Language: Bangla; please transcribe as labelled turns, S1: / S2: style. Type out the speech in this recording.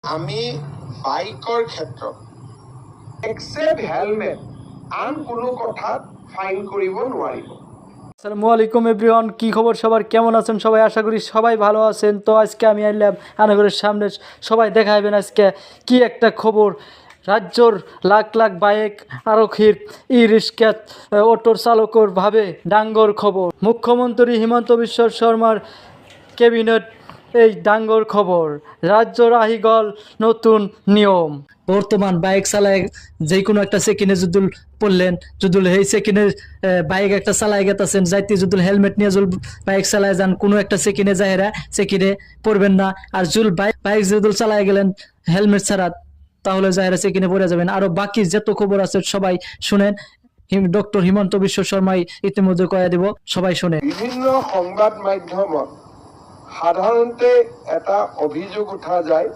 S1: আমি বাইকৰ ক্ষেত্ৰত এক্সেপ্ট হেলমেট আন কোনো কথাত ফাইন কৰিব নোৱাৰিব।
S2: আসসালামু আলাইকুম এভরিওয়ান, কি খবর সবার, কেমন আছেন সবাই? আশা করি সবাই ভালো আছেন। তো আজকে আমি আইলাম আনাগরের সামনে, সবাই দেখাইবেন আজকে কি একটা খবর। রাজ্যর লাখ লাখ বাইক আরোহীর ই রিক্সা অটোর চালকর ভাবে ডাঙ্গর খবর। মুখ্যমন্ত্রী হিমন্ত বিশ্ব শর্মার ক্যাবিনেট এই ডাঙ্গর খবর। রাজ্যর আহিগল নতুন নিয়ম। বর্তমান বাইক চালায় যে কোনো একটা সেকেন্ডে যদুল পড়লেন, যদুল সেই সেকেন্ডে বাইক একটা চালায় গেতেছেন, যাইতে যদুল হেলমেট নিয়ে জুল বাইক চালায় যান, কোনো একটা সেকেন্ডে যাহেরা সেকেন্ডে পড়বেন না। আর জুল বাইক যদুল চালায় গেলেন হেলমেট ছাড়া, তাহলে যাহেরা সেকেন্ডে পড়ে যাবেন। আরো বাকি যত খবর আছে সবাই শুনেন। ডক্টর হিমন্ত বিশ্ব শর্মাই ইতিমধ্যে কয়া দিব, সবাই শুনে।
S1: বিভিন্ন সংবাদ মাধ্যমত সাধাৰণতে এটা অভিযোগ উঠা যায়